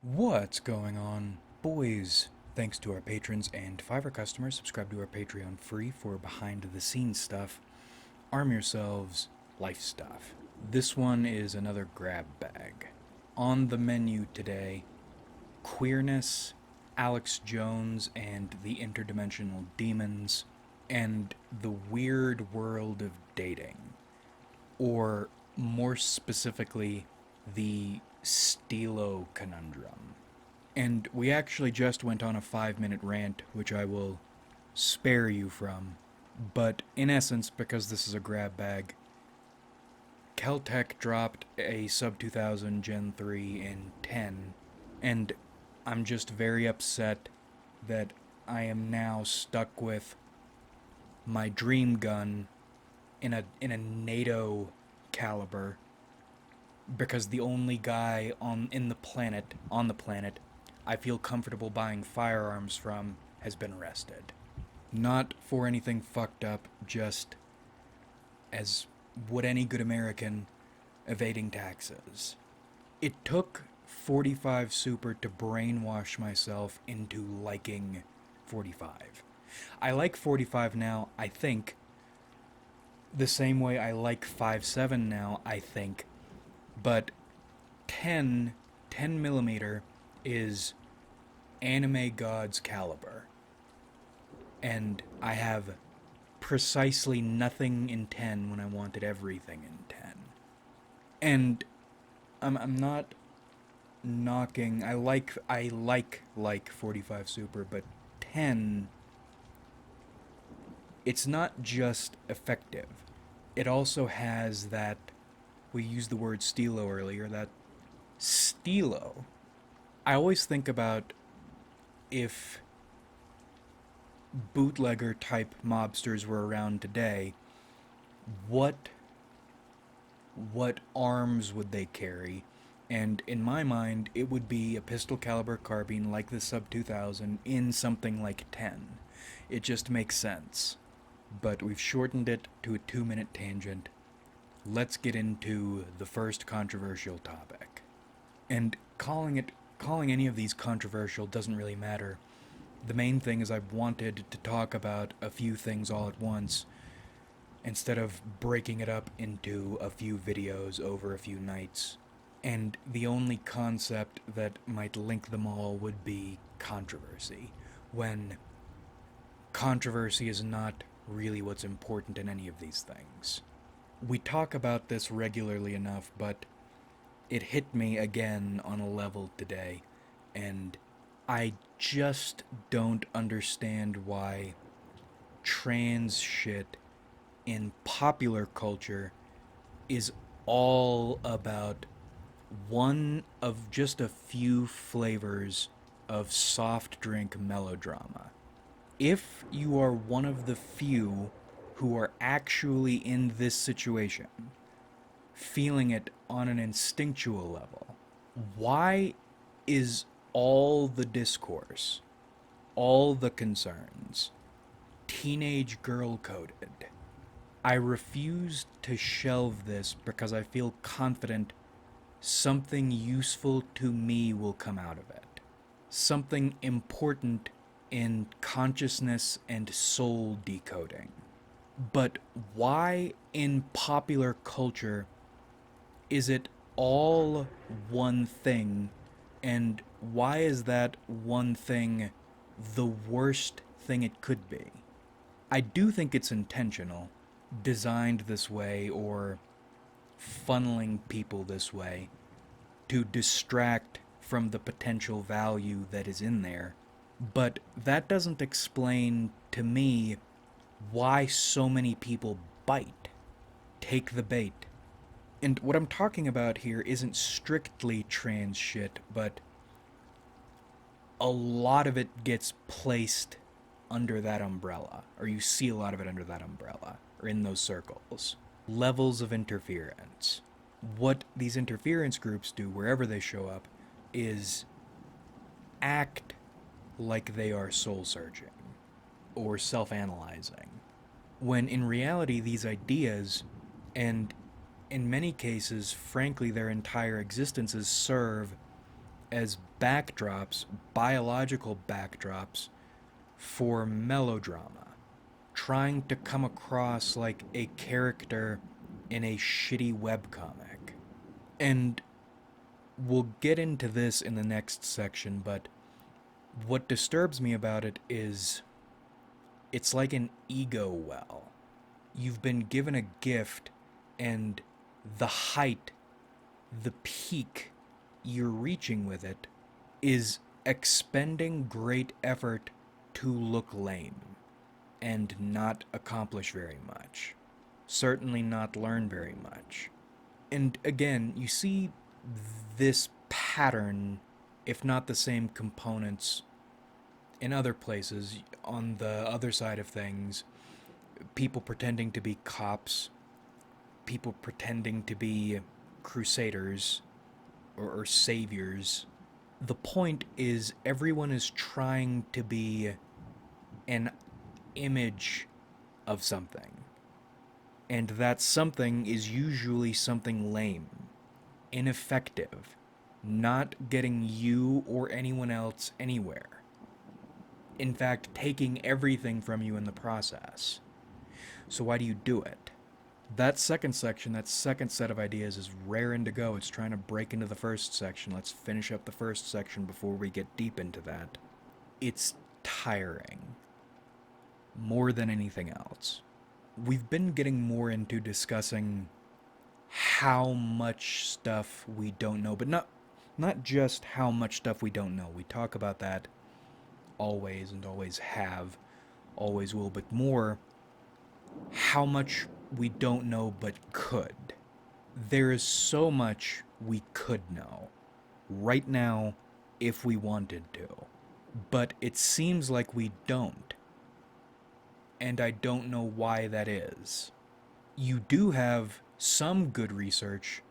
What's going on, boys? Thanks to our patrons and Fiverr customers, subscribe to our Patreon free for behind the scenes stuff. Arm yourselves, life stuff. This one is another grab bag. On the menu today, queerness, Alex Jones and the interdimensional demons, and the weird world of dating. Or more specifically, the Stilo conundrum. And we actually just went on a 5 minute rant, which I will spare you from. But in essence, because this is a grab bag, Caltech dropped a sub 2000 Gen 3 in 10, and I'm just very upset that I am now stuck with my dream gun in a NATO caliber because the only guy on the planet I feel comfortable buying firearms from has been arrested. Not for anything fucked up, just as would any good American evading taxes. It took 45 Super to brainwash myself into liking 45. I like 45 now, I think, the same way I like 5.7 now, I think, but 10 millimeter is anime god's caliber. And I have precisely nothing in 10 when I wanted everything in 10. And I'm not knocking. I like 45 Super, but 10, it's not just effective. It also has that, we used the word stilo earlier, that stilo. I always think about if bootlegger type mobsters were around today, what what arms would they carry? And in my mind, it would be a pistol caliber carbine like the Sub 2000 in something like 10. It just makes sense. But we've shortened it to a 2 minute tangent. Let's get into the first controversial topic. And calling any of these controversial doesn't really matter. The main thing is I wanted to talk about a few things all at once instead of breaking it up into a few videos over a few nights. And the only concept that might link them all would be controversy, when controversy is not really what's important in any of these things. We talk about this regularly enough, but it hit me again on a level today, and I just don't understand why trans shit in popular culture is all about one of just a few flavors of soft drink melodrama. If you are one of the few who are actually in this situation, feeling it on an instinctual level, why is all the discourse, all the concerns, teenage girl coded? I refuse to shelve this because I feel confident something useful to me will come out of it. Something important in consciousness and soul decoding. But why in popular culture is it all one thing, and why is that one thing the worst thing it could be? I do think it's intentional, designed this way, or funneling people this way to distract from the potential value that is in there. But that doesn't explain to me why so many people bite, take the bait. And what I'm talking about here isn't strictly trans shit, but a lot of it gets placed under that umbrella, or you see a lot of it under that umbrella, or in those circles. Levels of interference. What these interference groups do, wherever they show up, is act like they are soul searching or self analyzing, when in reality, these ideas, and in many cases, frankly, their entire existences, serve as backdrops, biological backdrops, for melodrama, trying to come across like a character in a shitty webcomic. And we'll get into this in the next section, but what disturbs me about it is it's like an ego well. You've been given a gift, and the height, the peak you're reaching with it is expending great effort to look lame and not accomplish very much. Certainly not learn very much. And again, you see this pattern, if not the same components, in other places. On the other side of things, people pretending to be cops, people pretending to be crusaders or saviors. The point is, everyone is trying to be an image of something. And that something is usually something lame, ineffective, not getting you or anyone else anywhere. In fact, taking everything from you in the process. So why do you do it? That second section, that second set of ideas is raring to go. It's trying to break into the first section. Let's finish up the first section before we get deep into that. It's tiring. More than anything else. We've been getting more into discussing how much stuff we don't know, but not just how much stuff we don't know. We talk about that always and always have, always will, but more how much we don't know but could. There is so much we could know right now if we wanted to, but it seems like we don't. And I don't know why that is. You do have some good research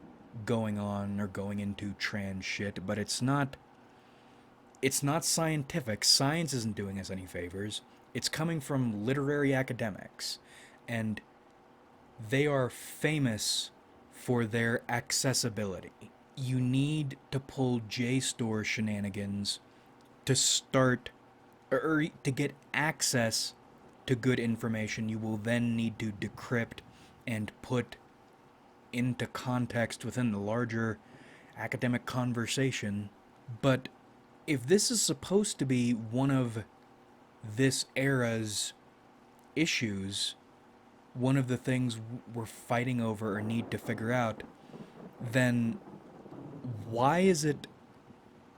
going on or going into trans shit, but it's not scientific. Science isn't doing us any favors. It's coming from literary academics, and they are famous for their accessibility. You need to pull JSTOR shenanigans to start, or to get access to good information. You will then need to decrypt and put into context within the larger academic conversation. But if this is supposed to be one of this era's issues, one of the things we're fighting over or need to figure out, then why is it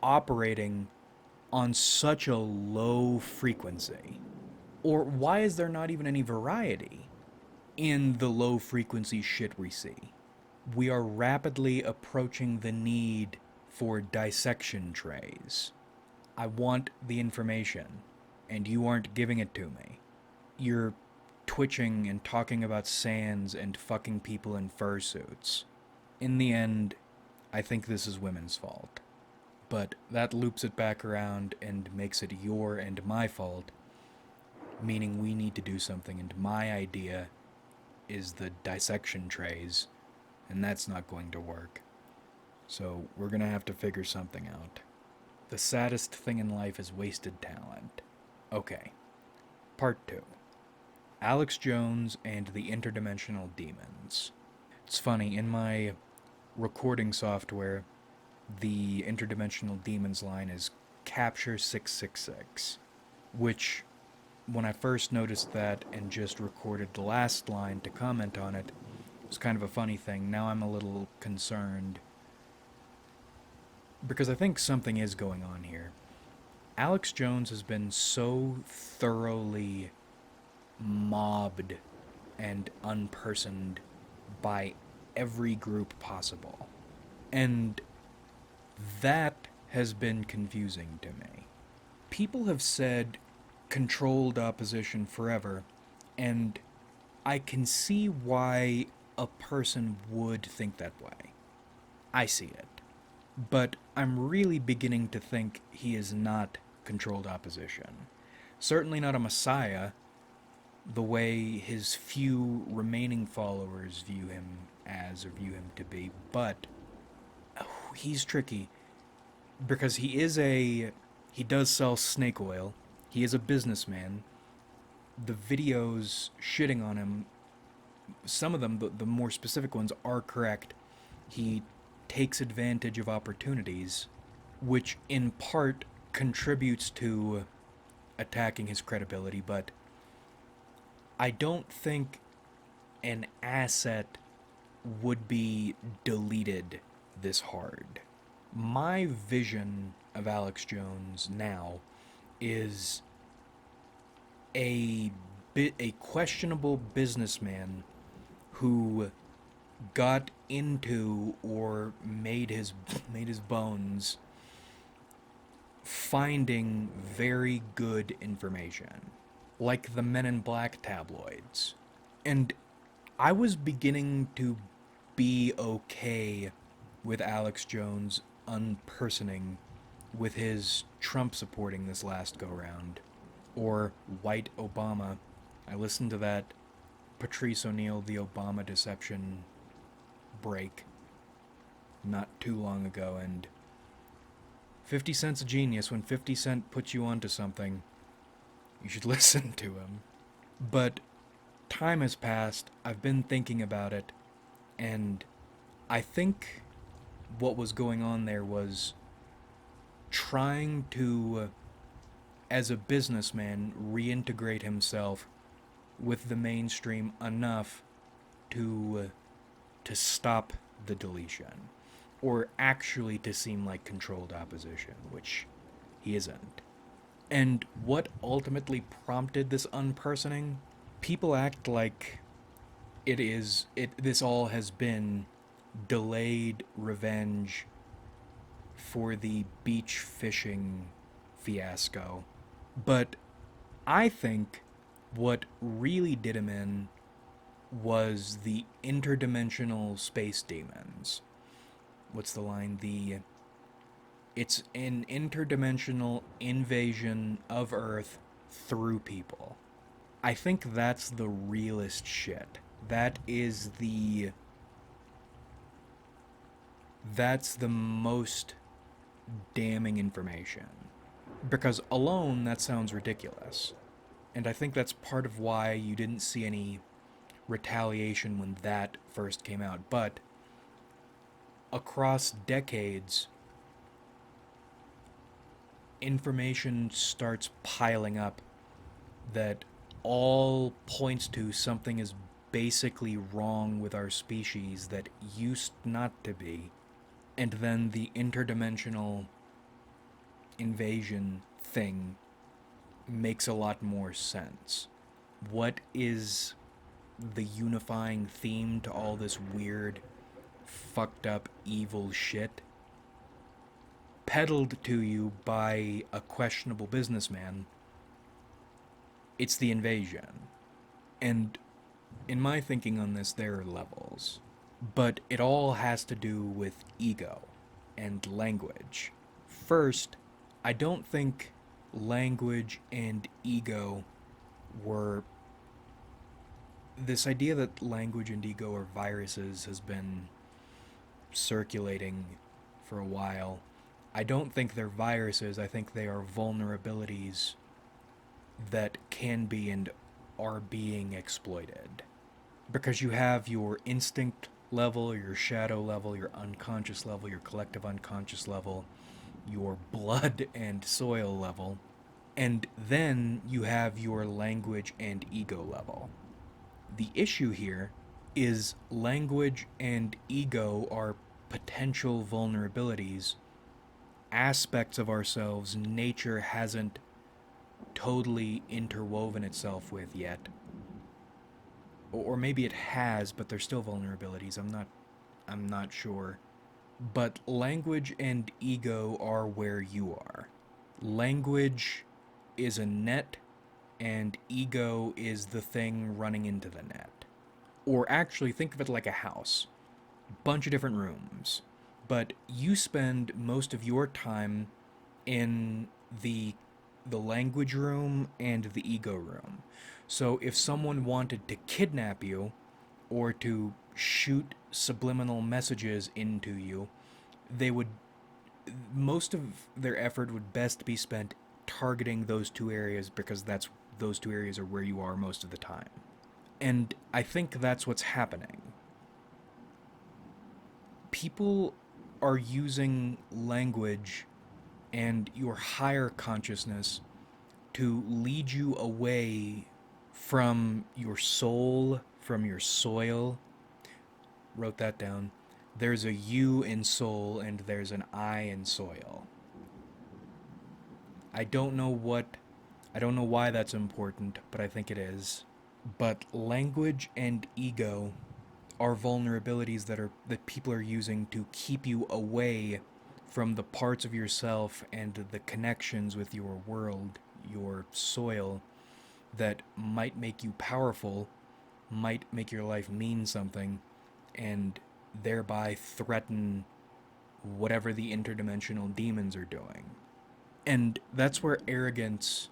operating on such a low frequency? Or why is there not even any variety in the low frequency shit we see? We are rapidly approaching the need for dissection trays. I want the information, and you aren't giving it to me. You're twitching and talking about sands and fucking people in fursuits. In the end, I think this is women's fault. But that loops it back around and makes it your and my fault, meaning we need to do something, and my idea is the dissection trays, and that's not going to work. So we're gonna have to figure something out. The saddest thing in life is wasted talent. Okay. Part 2. Alex Jones and the Interdimensional Demons. It's funny, in my recording software, the Interdimensional Demons line is Capture 666, which, when I first noticed that and just recorded the last line to comment on it, was kind of a funny thing. Now I'm a little concerned, because I think something is going on here. Alex Jones has been so thoroughly mobbed and unpersoned by every group possible. And that has been confusing to me. People have said controlled opposition forever, and I can see why a person would think that way. I see it. But I'm really beginning to think he is not controlled opposition. Certainly not a messiah, the way his few remaining followers view him as, or view him to be, but he's tricky. because he does sell snake oil. He is a businessman. The videos shitting on him, some of them, the more specific ones, are correct. He takes advantage of opportunities, which in part contributes to attacking his credibility, but I don't think an asset would be deleted this hard. My vision of Alex Jones now is a a questionable businessman who got into or made his bones finding very good information, like the Men in Black tabloids. And I was beginning to be okay with Alex Jones unpersoning with his Trump supporting this last go round, or White Obama. I listened to that Patrice O'Neill, the Obama deception break not too long ago, and 50 Cent's a genius. When 50 Cent puts you onto something, you should listen to him. But time has passed, I've been thinking about it, and I think what was going on there was trying to, as a businessman, reintegrate himself with the mainstream enough to stop the deletion, or actually to seem like controlled opposition, which he isn't. And what ultimately prompted this unpersoning? People act like this all has been delayed revenge for the beach fishing fiasco. But I think what really did him in was the interdimensional space demons. What's the line? It's an interdimensional invasion of Earth through people. I think that's the realest shit. That's the most damning information. Because alone, that sounds ridiculous. And I think that's part of why you didn't see any retaliation when that first came out. But across decades, information starts piling up that all points to something is basically wrong with our species that used not to be. And then the interdimensional invasion thing makes a lot more sense. What is the unifying theme to all this weird, fucked up, evil shit? Peddled to you by a questionable businessman, it's the invasion. And in my thinking on this, there are levels. But it all has to do with ego and language. First, I don't think language and ego were. This idea that language and ego are viruses has been circulating for a while. I don't think they're viruses, I think they are vulnerabilities that can be and are being exploited. Because you have your instinct level, your shadow level, your unconscious level, your collective unconscious level, your blood and soil level, and then you have your language and ego level. The issue here is language and ego are potential vulnerabilities, aspects of ourselves nature hasn't totally interwoven itself with yet. Or maybe it has, but they're still vulnerabilities. I'm not sure. But language and ego are where you are. Language is a net, and ego is the thing running into the net. Or actually, think of it like a house. Bunch of different rooms. But you spend most of your time in the language room and the ego room. So if someone wanted to kidnap you or to shoot subliminal messages into you, they would most of their effort would best be spent targeting those two areas because those two areas are where you are most of the time. And I think that's what's happening. People are using language and your higher consciousness to lead you away from your soul, from your soil. Wrote that down. There's a you in soul and there's an I in soil. I don't know what I don't know why that's important, but I think it is. But language and ego are vulnerabilities that people are using to keep you away from the parts of yourself and the connections with your world, your soil, that might make you powerful, might make your life mean something, and thereby threaten whatever the interdimensional demons are doing. And that's where arrogance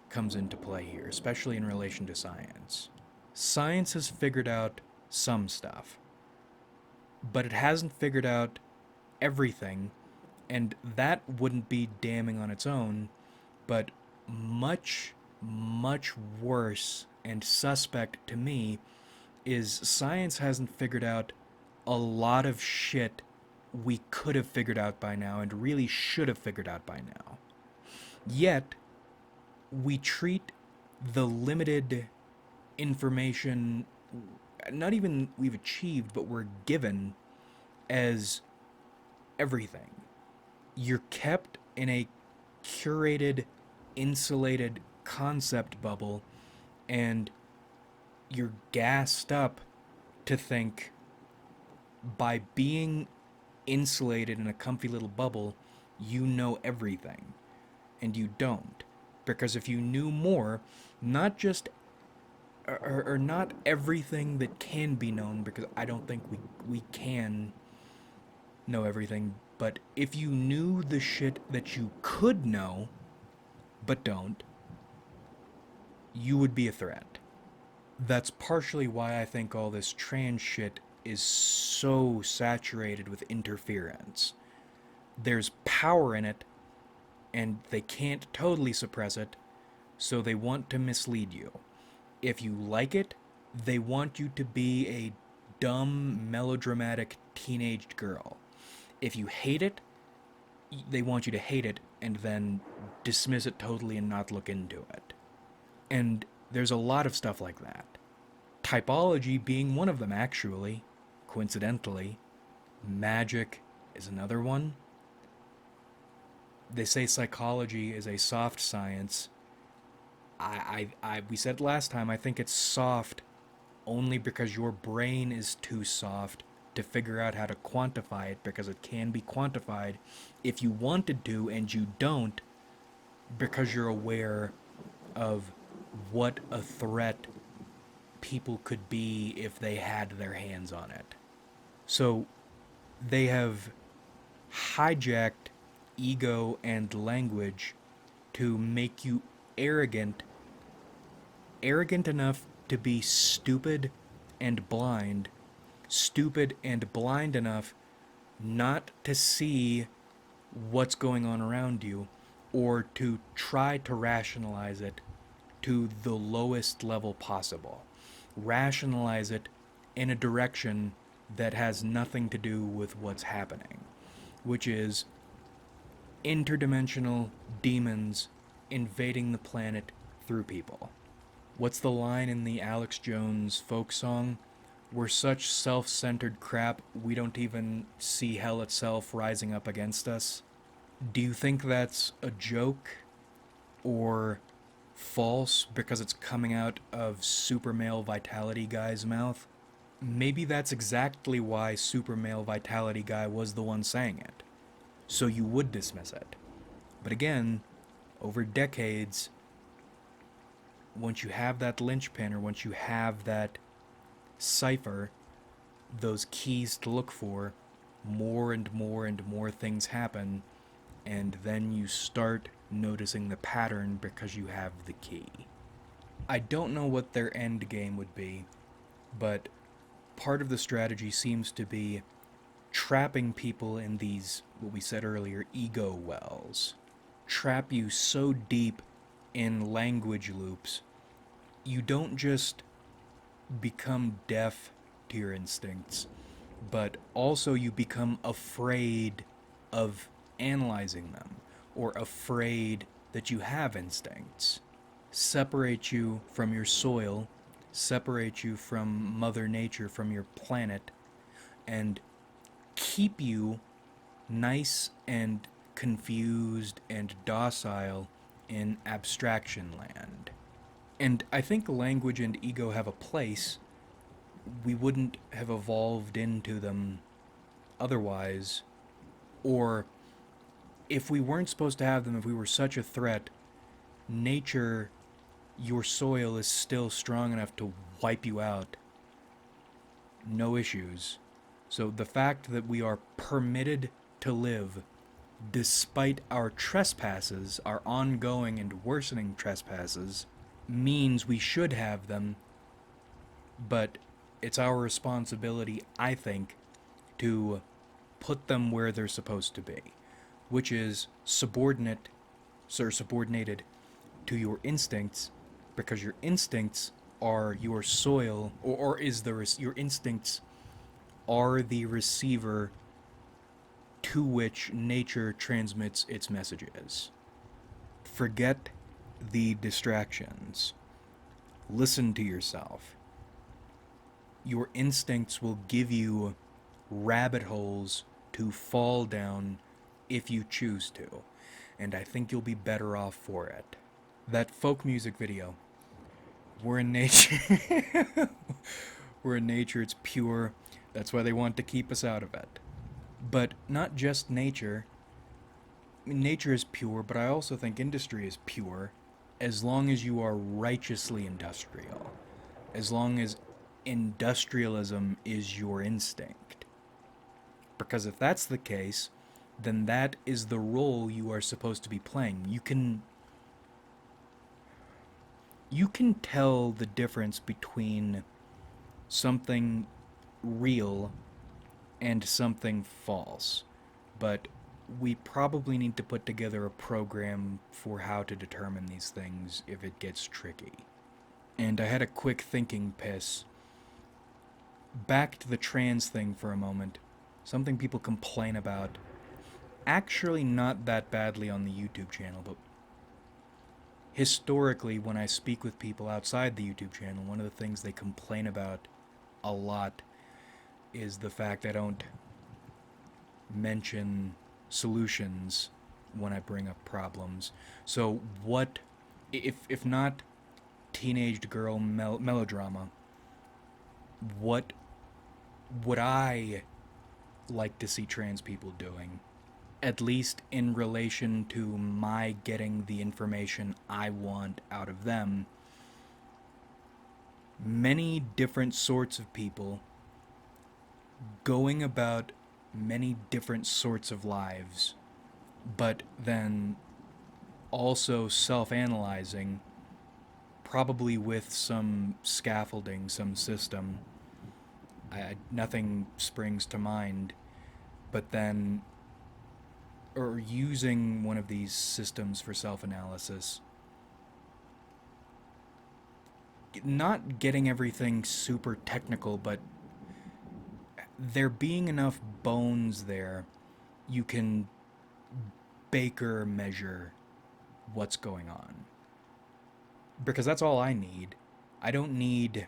comes into play here, especially in relation to science. Science has figured out some stuff, but it hasn't figured out everything, and that wouldn't be damning on its own, but much, much worse and suspect to me is science hasn't figured out a lot of shit we could have figured out by now and really should have figured out by now. Yet, we treat the limited information, not even we've achieved, but we're given, as everything. You're kept in a curated, insulated concept bubble, and you're gassed up to think by being insulated in a comfy little bubble, you know everything. And you don't. Because if you knew more, not just, or not everything that can be known, because I don't think we can know everything, but if you knew the shit that you could know, but don't, you would be a threat. That's partially why I think all this trans shit is so saturated with interference. There's power in it, and they can't totally suppress it, so they want to mislead you. If you like it, they want you to be a dumb, melodramatic teenaged girl. If you hate it, they want you to hate it and then dismiss it totally and not look into it. And there's a lot of stuff like that. Typology being one of them, actually. Coincidentally. Magic is another one. They say psychology is a soft science. We said last time, I think it's soft only because your brain is too soft to figure out how to quantify it, because it can be quantified if you wanted to, and you don't, because you're aware of what a threat people could be if they had their hands on it. So they have hijacked ego and language to make you arrogant enough to be stupid and blind enough not to see what's going on around you, or to try to rationalize it to the lowest level possible. Rationalize it in a direction that has nothing to do with what's happening, which is interdimensional demons invading the planet through people. What's the line in the Alex Jones folk song? We're such self-centered crap, we don't even see hell itself rising up against us. Do you think that's a joke or false because it's coming out of Super Male Vitality Guy's mouth? Maybe that's exactly why Super Male Vitality Guy was the one saying it, so you would dismiss it. But again, over decades, once you have that linchpin, or once you have that cipher, those keys to look for, more and more and more things happen, and then you start noticing the pattern because you have the key. I don't know what their end game would be, but part of the strategy seems to be trapping people in these, what we said earlier, ego wells. Trap you so deep in language loops, you don't just become deaf to your instincts, but also you become afraid of analyzing them or afraid that you have instincts. Separate you from your soil, separate you from Mother Nature, from your planet, and keep you nice and confused and docile in abstraction land. And I think language and ego have a place. We wouldn't have evolved into them otherwise. Or if we weren't supposed to have them, if we were such a threat, nature, your soil is still strong enough to wipe you out. No issues. So the fact that we are permitted to live despite our trespasses, our ongoing and worsening trespasses, means we should have them, but it's our responsibility, I think, to put them where they're supposed to be, which is subordinated to your instincts, because your instincts are your soil, or your instincts are the receiver to which nature transmits its messages. Forget the distractions. Listen to yourself. Your instincts will give you rabbit holes to fall down if you choose to, and I think you'll be better off for it. That folk music video, we're in nature. We're in nature, it's pure. That's why they want to keep us out of it. But not just nature. I mean, nature is pure, but I also think industry is pure as long as you are righteously industrial. As long as industrialism is your instinct. Because if that's the case, then that is the role you are supposed to be playing. You can tell the difference between something real and something false, but we probably need to put together a program for how to determine these things if it gets tricky. And I had a quick thinking piss. Back to the trans thing for a moment. Something people complain about. Actually not that badly on the YouTube channel, but historically when I speak with people outside the YouTube channel, one of the things they complain about a lot is the fact I don't mention solutions when I bring up problems. So what, if not teenage girl melodrama, what would I like to see trans people doing? At least in relation to my getting the information I want out of them. Many different sorts of people going about many different sorts of lives, but then also self-analyzing, probably with some scaffolding, some system. Nothing springs to mind, but then, or using one of these systems for self-analysis. Not getting everything super technical, but there being enough bones there, you can Baker measure what's going on. Because that's all I need. I don't need...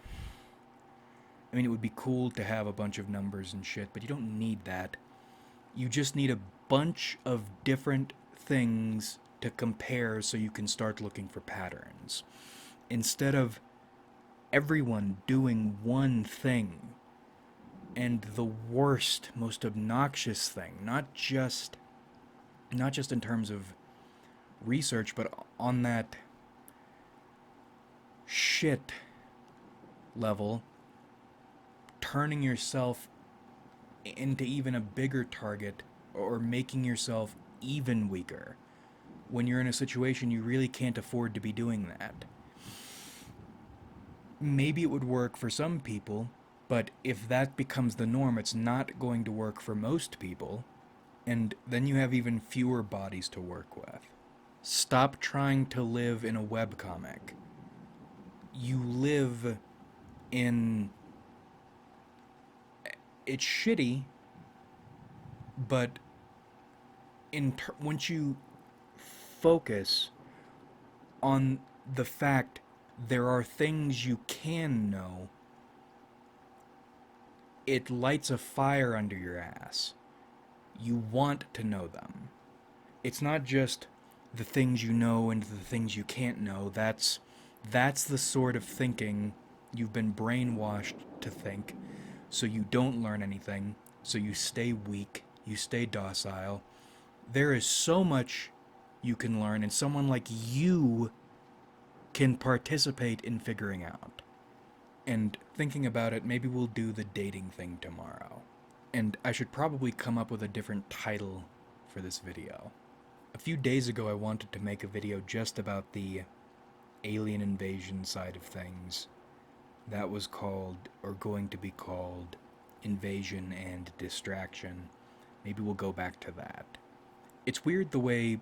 I mean, it would be cool to have a bunch of numbers and shit, but you don't need that. You just need a bunch of different things to compare so you can start looking for patterns. Instead of everyone doing one thing, and the worst, most obnoxious thing, not just in terms of research, but on that shit level, turning yourself into even a bigger target, or making yourself even weaker when you're in a situation you really can't afford to be doing that. Maybe it would work for some people, But if that becomes the norm, it's not going to work for most people, and then you have even fewer bodies to work with. Stop trying to live in a webcomic. You live in. It's shitty, but once you focus on the fact there are things you can know, it lights a fire under your ass. You want to know them. It's not just the things you know and the things you can't know. That's the sort of thinking you've been brainwashed to think, so you don't learn anything, so you stay weak, you stay docile. There is so much you can learn, and someone like you can participate in figuring out. And thinking about it, maybe we'll do the dating thing tomorrow. And I should probably come up with a different title for this video. A few days ago, I wanted to make a video just about the alien invasion side of things. That was called, or going to be called, Invasion and Distraction. Maybe we'll go back to that. It's weird the way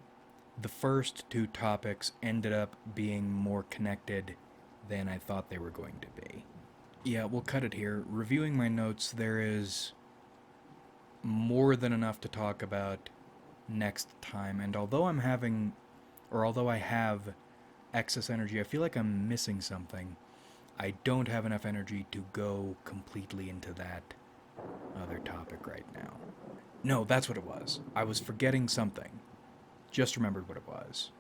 the first two topics ended up being more connected than I thought they were going to be. Yeah, we'll cut it here. Reviewing my notes, there is more than enough to talk about next time, and although I have excess energy, I feel like I'm missing something. I don't have enough energy to go completely into that other topic right now. No, that's what it was. I was forgetting something. Just remembered what it was.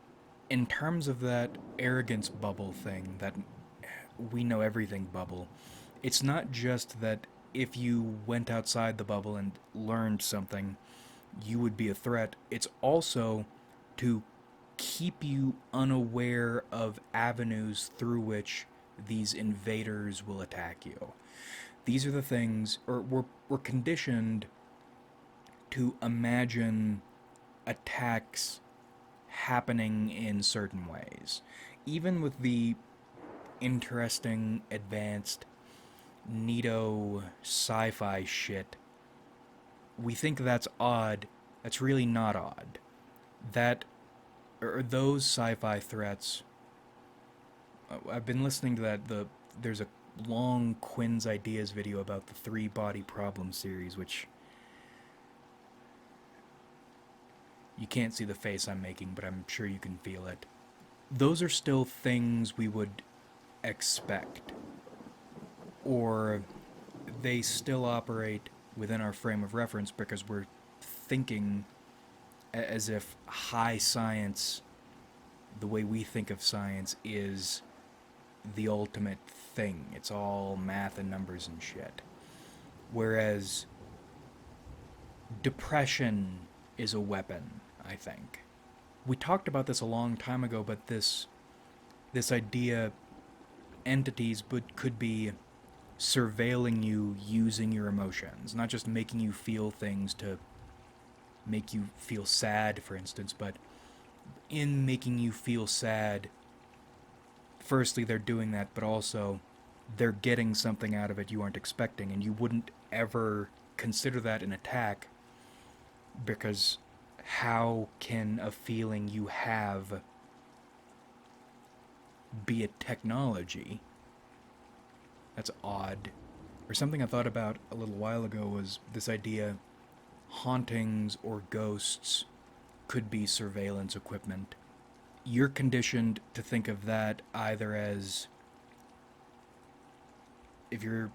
In terms of that arrogance bubble thing, that we know everything bubble, it's not just that if you went outside the bubble and learned something, you would be a threat. It's also to keep you unaware of avenues through which these invaders will attack you. These are the things, or we're conditioned to imagine attacks happening in certain ways. Even with the interesting, advanced, neato sci-fi shit, we think that's odd. That's really not odd. That, or those sci-fi threats, I've been listening to there's a long Quinn's Ideas video about the 3-body problem series, which you can't see the face I'm making, but I'm sure you can feel it. Those are still things we would expect, or they still operate within our frame of reference because we're thinking as if high science, the way we think of science, is the ultimate thing. It's all math and numbers and shit. Whereas depression is a weapon, I think. We talked about this a long time ago, but this idea, entities could be surveilling you using your emotions, not just making you feel things to make you feel sad, for instance, but in making you feel sad, firstly, they're doing that, but also they're getting something out of it you aren't expecting, and you wouldn't ever consider that an attack, because how can a feeling you have be a technology? That's odd. Or something I thought about a little while ago was this idea hauntings or ghosts could be surveillance equipment. You're conditioned to think of that either as, if you're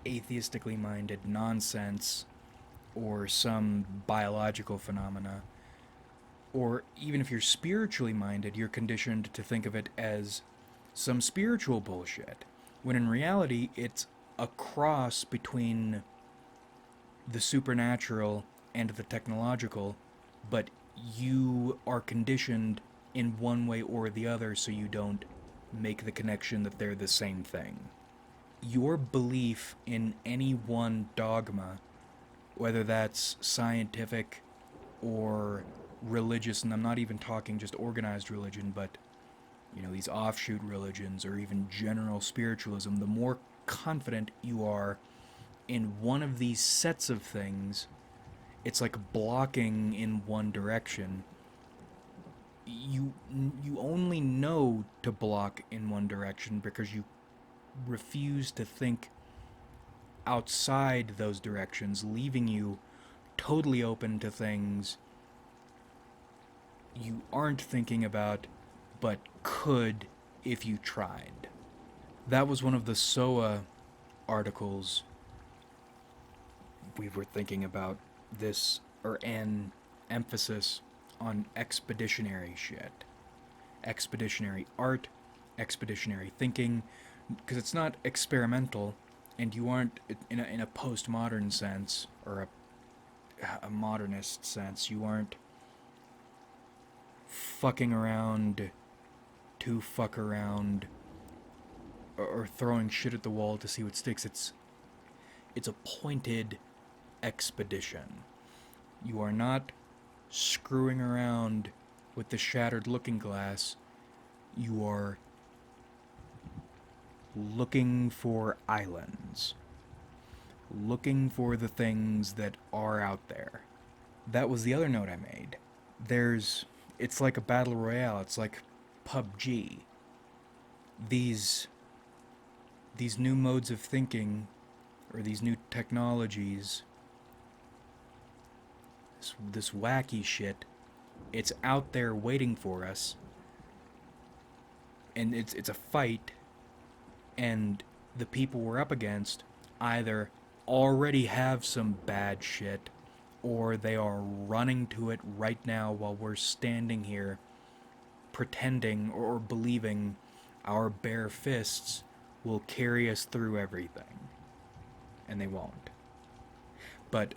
atheistically minded, nonsense, or some biological phenomena, or even if you're spiritually minded, you're conditioned to think of it as some spiritual bullshit, when in reality it's a cross between the supernatural and the technological, but you are conditioned in one way or the other so you don't make the connection that they're the same thing. Your belief in any one dogma, whether that's scientific or religious, and I'm not even talking just organized religion, but these offshoot religions or even general spiritualism, the more confident you are in one of these sets of things, it's like blocking in one direction. You you only know to block in one direction because you refuse to think outside those directions, leaving you totally open to things you aren't thinking about but could if you tried. That was one of the SOA articles we were thinking about this, or an emphasis on expeditionary shit. Expeditionary art, expeditionary thinking, because it's not experimental, and you aren't, in a postmodern sense, or a modernist sense, you aren't fucking around to fuck around, or throwing shit at the wall to see what sticks. It's a pointed expedition. You are not screwing around with the shattered looking glass. You are looking for islands. Looking for the things that are out there. That was the other note I made. It's like a battle royale. It's like PUBG. These new modes of thinking, or these new technologies, this wacky shit, it's out there waiting for us, and it's a fight, and the people we're up against either already have some bad shit, or they are running to it right now while we're standing here pretending or believing our bare fists will carry us through everything. And they won't. But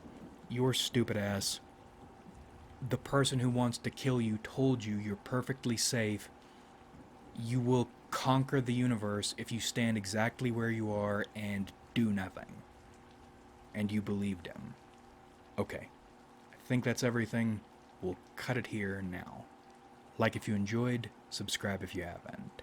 your stupid ass, the person who wants to kill you told you you're perfectly safe. You will conquer the universe if you stand exactly where you are and do nothing. And you believed him. Okay. I think that's everything. We'll cut it here now. Like if you enjoyed, subscribe if you haven't.